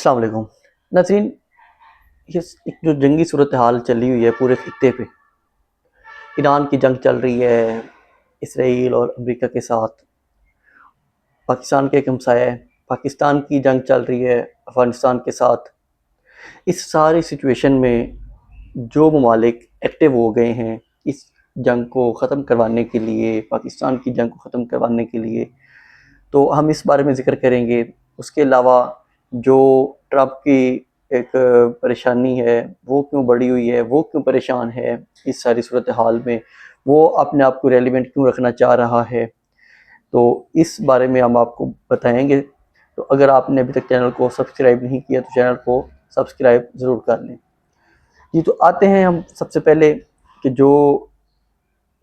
السلام علیکم ناظرین، یہ ایک جو جنگی صورتحال چلی ہوئی ہے پورے خطے پہ، ایران کی جنگ چل رہی ہے اسرائیل اور امریکہ کے ساتھ، پاکستان کے ایک ہمسایہ ہے، پاکستان کی جنگ چل رہی ہے افغانستان کے ساتھ۔ اس ساری سچویشن میں جو ممالک ایکٹیو ہو گئے ہیں اس جنگ کو ختم کروانے کے لیے، پاکستان کی جنگ کو ختم کروانے کے لیے، تو ہم اس بارے میں ذکر کریں گے۔ اس کے علاوہ جو ٹرمپ کی ایک پریشانی ہے وہ کیوں بڑھی ہوئی ہے، وہ کیوں پریشان ہے اس ساری صورتحال میں، وہ اپنے آپ کو ریلیونٹ کیوں رکھنا چاہ رہا ہے، تو اس بارے میں ہم آپ کو بتائیں گے۔ تو اگر آپ نے ابھی تک چینل کو سبسکرائب نہیں کیا تو چینل کو سبسکرائب ضرور کر لیں۔ جی، تو آتے ہیں ہم سب سے پہلے کہ جو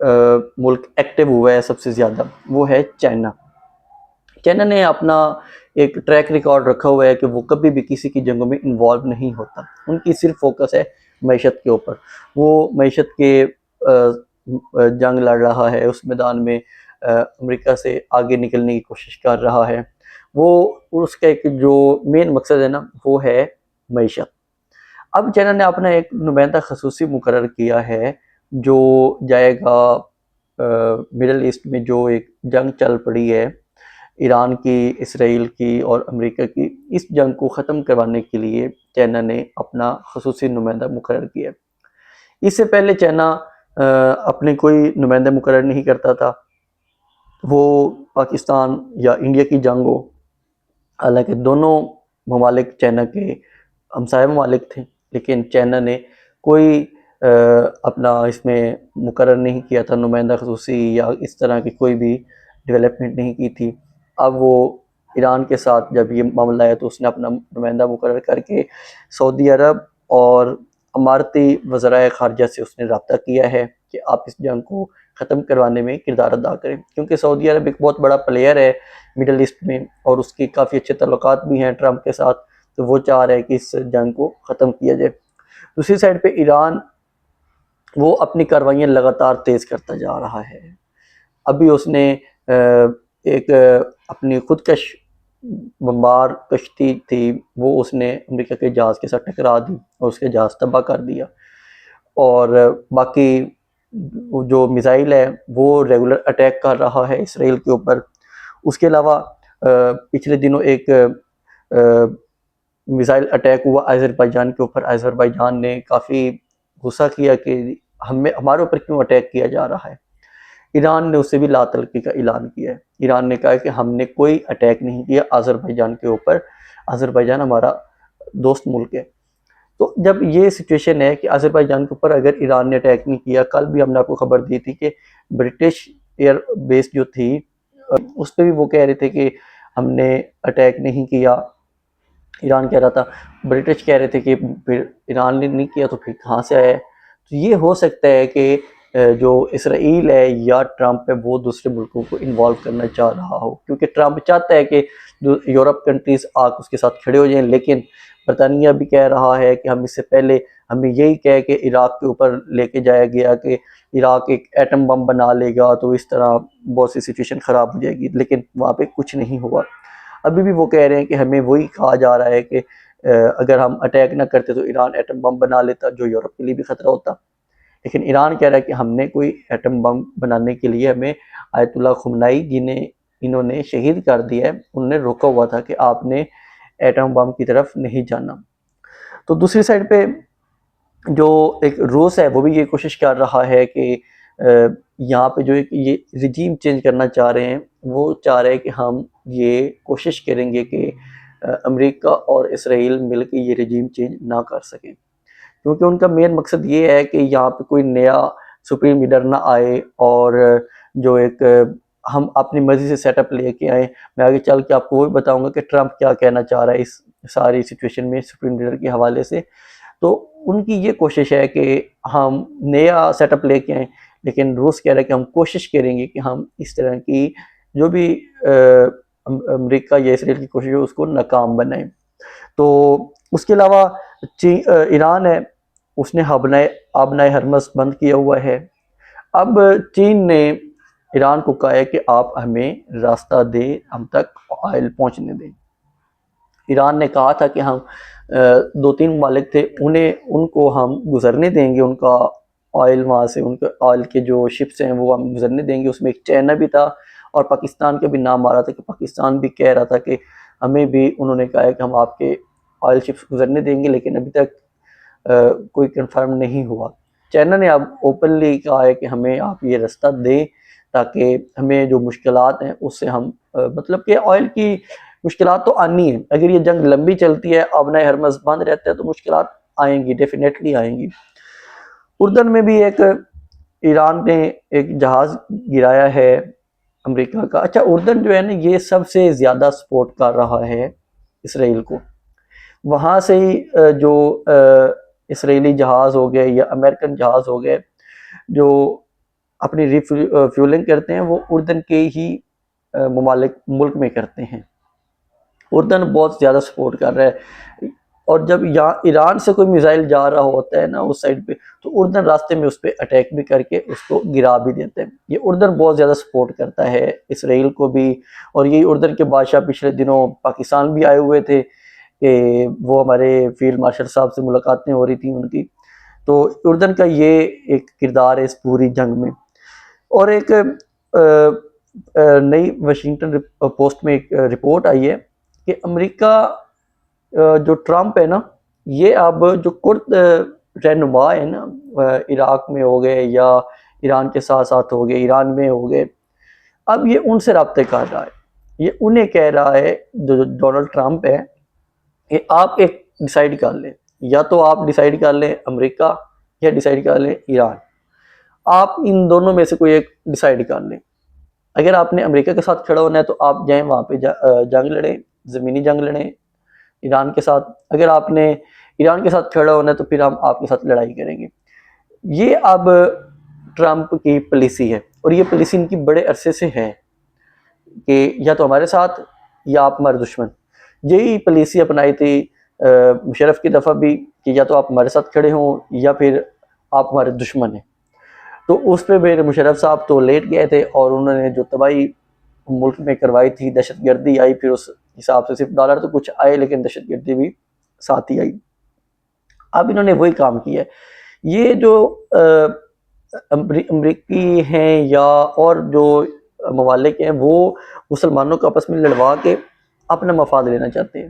ملک ایکٹیو ہوا ہے سب سے زیادہ وہ ہے چائنا۔ چائنا نے اپنا ایک ٹریک ریکارڈ رکھا ہوا ہے کہ وہ کبھی بھی کسی کی جنگوں میں انوالو نہیں ہوتا، ان کی صرف فوکس ہے معیشت کے اوپر۔ وہ معیشت کے جنگ لڑ رہا ہے، اس میدان میں امریکہ سے آگے نکلنے کی کوشش کر رہا ہے۔ وہ اس کا ایک جو مین مقصد ہے نا وہ ہے معیشت۔ اب چائنا نے اپنا ایک نمائندہ خصوصی مقرر کیا ہے جو جائے گا مڈل ایسٹ میں، جو ایک جنگ چل پڑی ہے ایران کی، اسرائیل کی اور امریکہ کی، اس جنگ کو ختم کروانے کے لیے چائنا نے اپنا خصوصی نمائندہ مقرر کیا۔ اس سے پہلے چائنا اپنے کوئی نمائندہ مقرر نہیں کرتا تھا، وہ پاکستان یا انڈیا کی جنگ ہو، حالانکہ دونوں ممالک چائنا کے ہمسایہ ممالک تھے، لیکن چائنا نے کوئی اپنا اس میں مقرر نہیں کیا تھا نمائندہ خصوصی، یا اس طرح کی کوئی بھی ڈیولپمنٹ نہیں کی تھی۔ اب وہ ایران کے ساتھ جب یہ معاملہ ہے تو اس نے اپنا نمائندہ مقرر کر کے سعودی عرب اور اماراتی وزرائے خارجہ سے اس نے رابطہ کیا ہے کہ آپ اس جنگ کو ختم کروانے میں کردار ادا کریں، کیونکہ سعودی عرب ایک بہت بڑا پلیئر ہے مڈل ایسٹ میں اور اس کی کافی اچھے تعلقات بھی ہیں ٹرمپ کے ساتھ، تو وہ چاہ رہے ہیں کہ اس جنگ کو ختم کیا جائے۔ دوسری سائڈ پہ ایران وہ اپنی کاروائیاں لگاتار تیز کرتا جا رہا ہے۔ ابھی اس نے ایک اپنی خودکش بمبار کشتی تھی، وہ اس نے امریکہ کے جہاز کے ساتھ ٹکرا دی اور اس کے جہاز تباہ کر دیا، اور باقی جو میزائل ہے وہ ریگولر اٹیک کر رہا ہے اسرائیل کے اوپر۔ اس کے علاوہ پچھلے دنوں ایک میزائل اٹیک ہوا آذربائیجان کے اوپر۔ آذربائیجان نے کافی غصہ کیا کہ ہمارے اوپر کیوں اٹیک کیا جا رہا ہے۔ ایران نے اس سے بھی لا تلفی کا اعلان کیا ہے۔ ایران نے کہا کہ ہم نے کوئی اٹیک نہیں کیا آذربائیجان کے اوپر، آذربائیجان ہمارا دوست ملک ہے۔ تو جب یہ سچویشن ہے کہ آذربائیجان کے اوپر اگر ایران نے اٹیک نہیں کیا، کل بھی ہم نے آپ کو خبر دی تھی کہ برٹش ایئر بیس جو تھی اس پہ بھی وہ کہہ رہے تھے کہ ہم نے اٹیک نہیں کیا، ایران کہہ رہا تھا، برٹش کہہ رہے تھے کہ پھر ایران نے نہیں کیا تو پھر کہاں سے آیا ہے۔ تو یہ ہو سکتا ہے کہ جو اسرائیل ہے یا ٹرمپ ہے وہ دوسرے ملکوں کو انوالو کرنا چاہ رہا ہو، کیونکہ ٹرمپ چاہتا ہے کہ یورپ کنٹریز آ اس کے ساتھ کھڑے ہو جائیں، لیکن برطانیہ بھی کہہ رہا ہے کہ ہم اس سے پہلے ہمیں یہی کہہ کہ عراق کے اوپر لے کے جایا گیا کہ عراق ایک ایٹم بم بنا لے گا تو اس طرح بہت سی سچویشن خراب ہو جائے گی، لیکن وہاں پہ کچھ نہیں ہوا۔ ابھی بھی وہ کہہ رہے ہیں کہ ہمیں وہی کہا جا رہا ہے کہ اگر ہم اٹیک نہ کرتے تو ایران ایٹم بم بنا لیتا جو یورپ کے لیے بھی خطرہ ہوتا، لیکن ایران کہہ رہا ہے کہ ہم نے کوئی ایٹم بم بنانے کے لیے ہمیں آیت اللہ خمینی جنہیں انہوں نے شہید کر دیا ہے انہوں نے روکا ہوا تھا کہ آپ نے ایٹم بم کی طرف نہیں جانا۔ تو دوسری سائڈ پہ جو ایک روس ہے وہ بھی یہ کوشش کر رہا ہے کہ یہاں پہ جو ایک یہ رجیم چینج کرنا چاہ رہے ہیں، وہ چاہ رہے ہیں کہ ہم یہ کوشش کریں گے کہ امریکہ اور اسرائیل مل کے یہ رجیم چینج نہ کر سکیں، کیونکہ ان کا مین مقصد یہ ہے کہ یہاں پہ کوئی نیا سپریم لیڈر نہ آئے اور جو ایک ہم اپنی مرضی سے سیٹ اپ لے کے آئیں۔ میں آگے چل کے آپ کو وہ بھی بتاؤں گا کہ ٹرمپ کیا کہنا چاہ رہا ہے اس ساری سچویشن میں سپریم لیڈر کے حوالے سے۔ تو ان کی یہ کوشش ہے کہ ہم نیا سیٹ اپ لے کے آئیں، لیکن روس کہہ رہا ہے کہ ہم کوشش کریں گے کہ ہم اس طرح کی جو بھی امریکہ یا اسرائیل کی کوشش ہے اس کو ناکام بنائیں۔ تو اس کے علاوہ ایران ہے، اس نے آبنائے ہرمز بند کیا ہوا ہے۔ اب چین نے ایران کو کہا ہے کہ آپ ہمیں راستہ دیں، ہم تک آئل پہنچنے دیں۔ ایران نے کہا تھا کہ ہم 2-3 ممالک تھے ان کو ہم گزرنے دیں گے، ان کا آئل وہاں سے، ان کے آئل کے جو شپس ہیں وہ ہم گزرنے دیں گے. اس میں ایک چائنا بھی تھا اور پاکستان کا بھی نام آ رہا تھا کہ پاکستان بھی کہہ رہا تھا کہ ہمیں بھی انہوں نے کہا ہے کہ ہم آپ کے آئل شپس گزرنے دیں گے، لیکن ابھی تک کوئی کنفرم نہیں ہوا. چائنا نے اب اوپنلی کہا ہے کہ ہمیں آپ یہ راستہ دیں تاکہ ہمیں جو مشکلات ہیں اس سے ہم مطلب کہ آئل کی مشکلات تو آنی ہیں، اگر یہ جنگ لمبی چلتی ہے، آبنائے ہرمز بند رہتا ہے تو مشکلات آئیں گی، ڈیفینیٹلی آئیں گی. اردن میں بھی ایران نے ایک جہاز گرایا ہے امریکہ کا. اچھا، اردن جو ہے نا یہ سب سے زیادہ سپورٹ کر رہا ہے اسرائیل کو. وہاں سے ہی جو اسرائیلی جہاز ہو گئے یا امریکن جہاز ہو گئے جو اپنی ریفیولنگ کرتے ہیں وہ اردن کے ہی ملک میں کرتے ہیں. اردن بہت زیادہ سپورٹ کر رہا ہے، اور جب یہاں ایران سے کوئی میزائل جا رہا ہوتا ہے نا اس سائڈ پہ تو اردن راستے میں اس پہ اٹیک بھی کر کے اس کو گرا بھی دیتے ہیں. یہ اردن بہت زیادہ سپورٹ کرتا ہے اسرائیل کو بھی. اور یہی اردن کے بادشاہ پچھلے دنوں پاکستان بھی آئے ہوئے تھے کہ وہ ہمارے فیلڈ مارشل صاحب سے ملاقاتیں ہو رہی تھیں ان کی. تو اردن کا یہ ایک کردار ہے اس پوری جنگ میں. اور ایک نئی واشنگٹن پوسٹ میں ایک رپورٹ آئی ہے کہ امریکہ جو ٹرمپ ہے نا یہ اب جو کرد رہنما ہے نا عراق میں ہو گئے یا ایران کے ساتھ ساتھ ہو گئے، ایران میں ہو گئے، اب یہ ان سے رابطے کر رہا ہے. یہ انہیں کہہ رہا ہے جو ڈونلڈ ٹرمپ ہے کہ آپ ایک ڈیسائیڈ کر لیں، یا تو آپ ڈیسائیڈ کر لیں امریکہ یا ڈیسائیڈ کر لیں ایران. آپ ان دونوں میں سے کوئی ایک ڈیسائیڈ کر لیں. اگر آپ نے امریکہ کے ساتھ کھڑا ہونا ہے تو آپ جائیں وہاں پہ جنگ لڑیں، زمینی جنگ لڑیں ایران کے ساتھ. اگر آپ نے ایران کے ساتھ کھڑا ہونا ہے تو پھر ہم آپ کے ساتھ لڑائی کریں گے. یہ اب ٹرمپ کی پالیسی ہے، اور یہ پالیسی ان کی بڑے عرصے سے ہے کہ یا تو ہمارے ساتھ یا آپ ہمارے دشمن. یہی پالیسی اپنائی تھی مشرف کی دفعہ بھی کہ یا تو آپ ہمارے ساتھ کھڑے ہوں یا پھر آپ ہمارے دشمن ہیں. تو اس پہ میرے مشرف صاحب تو لیٹ گئے تھے، اور انہوں نے جو تباہی ملک میں کروائی تھی، دہشت گردی آئی، پھر اس حساب سے صرف ڈالر تو کچھ آئے لیکن دہشت گردی بھی ساتھ ہی آئی. اب انہوں نے وہی کام کیا ہے. یہ جو امریکی ہیں یا اور جو ممالک ہیں وہ مسلمانوں کو آپس میں لڑوا کے اپنا مفاد لینا چاہتے ہیں،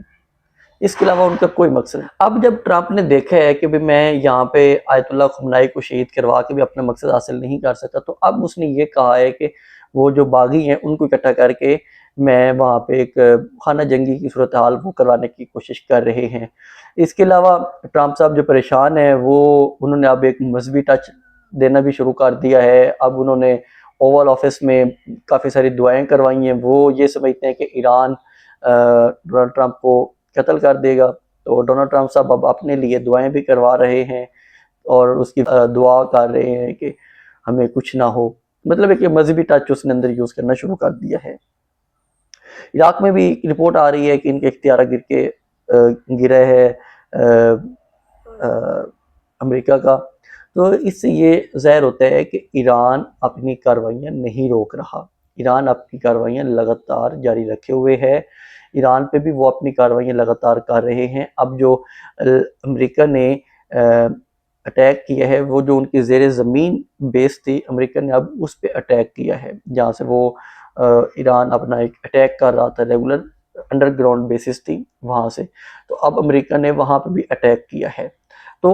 اس کے علاوہ ان کا کوئی مقصد نہیں. اب جب ٹرمپ نے دیکھا ہے کہ میں یہاں پہ آیت اللہ خمینائی کو شہید کروا کے بھی اپنا مقصد حاصل نہیں کر سکتا، تو اب اس نے یہ کہا ہے کہ وہ جو باغی ہیں ان کو اکٹھا کر کے میں وہاں پہ ایک خانہ جنگی کی صورتحال وہ کروانے کی کوشش کر رہے ہیں. اس کے علاوہ ٹرمپ صاحب جو پریشان ہیں وہ انہوں نے اب ایک مذہبی ٹچ دینا بھی شروع کر دیا ہے. اب انہوں نے اوول آفس میں کافی ساری دعائیں کروائی ہیں. وہ یہ سمجھتے ہیں کہ ایران ڈونلڈ ٹرمپ کو قتل کر دے گا، تو ڈونلڈ ٹرمپ صاحب اب اپنے لیے دعائیں بھی کروا رہے ہیں اور اس کی دعا کر رہے ہیں کہ ہمیں کچھ نہ ہو. مطلب ایک مذہبی ٹچ اس نے اندر یوز کرنا شروع کر دیا ہے. عراق میں بھی ایک رپورٹ آ رہی ہے کہ ان کے اختیار گرا ہے امریکہ کا. تو اس سے یہ ظاہر ہوتا ہے کہ ایران اپنی کارروائیاں نہیں روک رہا. ایران اپنی کارروائیاں لگاتار جاری رکھے ہوئے ہے. ایران پہ بھی وہ اپنی کارروائیاں لگاتار کر رہے ہیں. اب جو امریکہ نے اٹیک کیا ہے، وہ جو ان کی زیر زمین بیس تھی، امریکہ نے اب اس پہ اٹیک کیا ہے جہاں سے وہ ایران اپنا ایک اٹیک کر رہا تھا. ریگولر انڈر گراؤنڈ بیسز تھی وہاں سے، تو اب امریکہ نے وہاں پہ بھی اٹیک کیا ہے. تو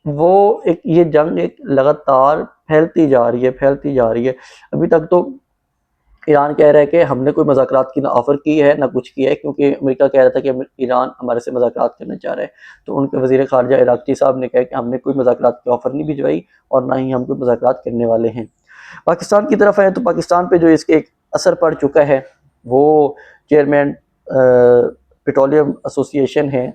وہ یہ جنگ ایک لگاتار پھیلتی جا رہی ہے. ابھی تک تو ایران کہہ رہا ہے کہ ہم نے کوئی مذاکرات کی نہ آفر کی ہے نہ کچھ کیا ہے، کیونکہ امریکہ کہہ رہا تھا کہ ایران ہمارے سے مذاکرات کرنا چاہ رہا ہے. تو ان کے وزیر خارجہ عراقچی صاحب نے کہا کہ ہم نے کوئی مذاکرات کی آفر نہیں بھجوائی اور نہ ہی ہم کوئی مذاکرات کرنے والے ہیں. پاکستان کی طرف آئے تو پاکستان پہ جو اس کے ایک اثر پڑ چکا ہے، وہ چیئرمین پیٹرولیم ایسوسی ایشن ہے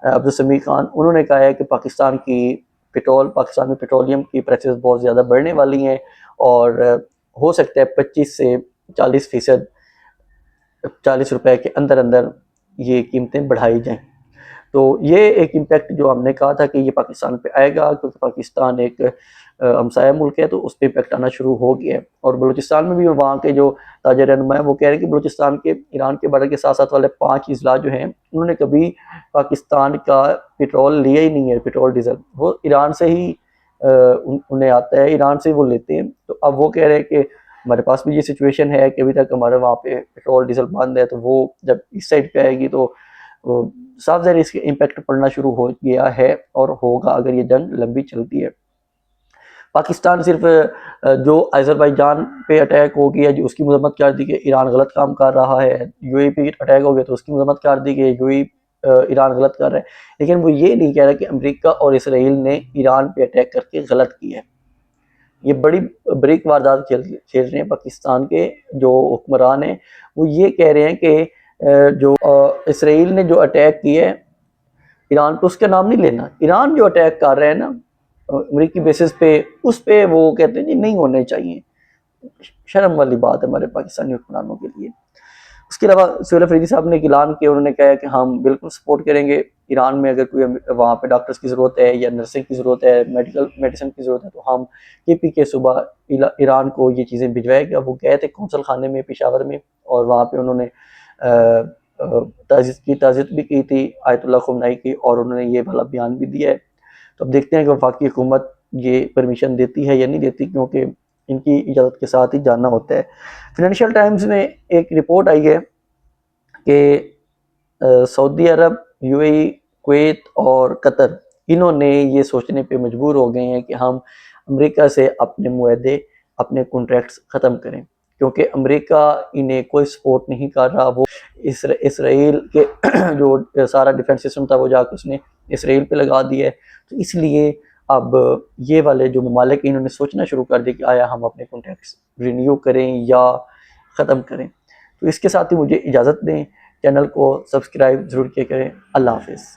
عبدالسمیع خان، انہوں نے کہا ہے کہ پاکستان میں پیٹرولیم کی پرائسز بہت زیادہ بڑھنے والی ہیں، اور ہو سکتا ہے 25 سے 40% 40 روپے کے اندر یہ قیمتیں بڑھائی جائیں. تو یہ ایک امپیکٹ جو ہم نے کہا تھا کہ یہ پاکستان پہ آئے گا، کیونکہ پاکستان ایک ہمسایہ ملک ہے تو اس پہ امپیکٹ آنا شروع ہو گیا ہے۔ اور بلوچستان میں بھی وہاں کے جو تاجر رہنما ہیں وہ کہہ رہے ہیں کہ بلوچستان کے ایران کے بارڈر کے ساتھ ساتھ والے 5 اضلاع جو ہیں انہوں نے کبھی پاکستان کا پیٹرول لیا ہی نہیں ہے، پیٹرول ڈیزل وہ ایران سے ہی انہیں آتا ہے، ایران سے وہ لیتے ہیں۔ تو اب وہ کہہ رہے ہیں کہ ہمارے پاس بھی یہ سچویشن ہے کہ ابھی تک ہمارے وہاں پہ پیٹرول ڈیزل بند ہے، تو وہ جب اس سائڈ پہ آئے گی تو صاف ظاہر اس کے امپیکٹ پڑنا شروع ہو گیا ہے اور ہوگا اگر یہ جنگ لمبی چلتی ہے۔ پاکستان صرف جو آذربائیجان پہ اٹیک ہو گیا جو اس کی مذمت کر دی کہ ایران غلط کام کر رہا ہے، یو اے پہ اٹیک ہو گیا تو اس کی مذمت کر دی کہ یو اے ایران غلط کر رہا ہے، لیکن وہ یہ نہیں کہہ رہا کہ امریکہ اور اسرائیل نے ایران پہ اٹیک کر کے غلط کیا ہے۔ یہ بڑی بریک واردات کھیل رہے ہیں پاکستان کے جو حکمران ہیں، وہ یہ کہہ رہے ہیں کہ جو اسرائیل نے جو اٹیک کیا ہے ایران پہ اس کا نام نہیں لینا، ایران جو اٹیک کر رہے ہیں نا امریکی بیسس پہ اس پہ وہ کہتے ہیں جی نہیں ہونے چاہیے۔ شرم والی بات ہے ہمارے پاکستانی حکمرانوں کے لیے۔ اس کے علاوہ سہیل افریدی صاحب نے ایک اعلان کیا، انہوں نے کہا کہ ہم بالکل سپورٹ کریں گے ایران میں، اگر کوئی وہاں پہ ڈاکٹرز کی ضرورت ہے یا نرسنگ کی ضرورت ہے، میڈیسن کی ضرورت ہے تو ہم KP کے صبح ایران کو یہ چیزیں بھجوائے گا۔ وہ گئے تھے قونصل خانے میں پشاور میں اور وہاں پہ انہوں نے تعزیت بھی کی تھی آیت اللہ خمینی کی، اور انہوں نے یہ بھلا بیان بھی دیا ہے۔ تو اب دیکھتے ہیں کہ وفاقی حکومت یہ پرمیشن دیتی ہے یا نہیں دیتی، کیونکہ ان کی اجازت کے ساتھ ہی جاننا ہوتا ہے۔ فائنینشیل ٹائمز میں ایک رپورٹ آئی ہے کہ سعودی عرب، UAE، کویت اور قطر انہوں نے یہ سوچنے پہ مجبور ہو گئے ہیں کہ ہم امریکہ سے اپنے معاہدے، اپنے کنٹریکٹس ختم کریں، کیونکہ امریکہ انہیں کوئی سپورٹ نہیں کر رہا۔ وہ اسرائیل کے جو سارا ڈیفنس سسٹم تھا وہ جا کے اس نے اسرائیل پہ لگا دیا ہے، تو اس لیے اب یہ والے جو ممالک انہوں نے سوچنا شروع کر دیا کہ آیا ہم اپنے کنٹریکٹس رینیو کریں یا ختم کریں۔ تو اس کے ساتھ ہی مجھے اجازت دیں، چینل کو سبسکرائب ضرور کیا کریں۔ اللہ حافظ۔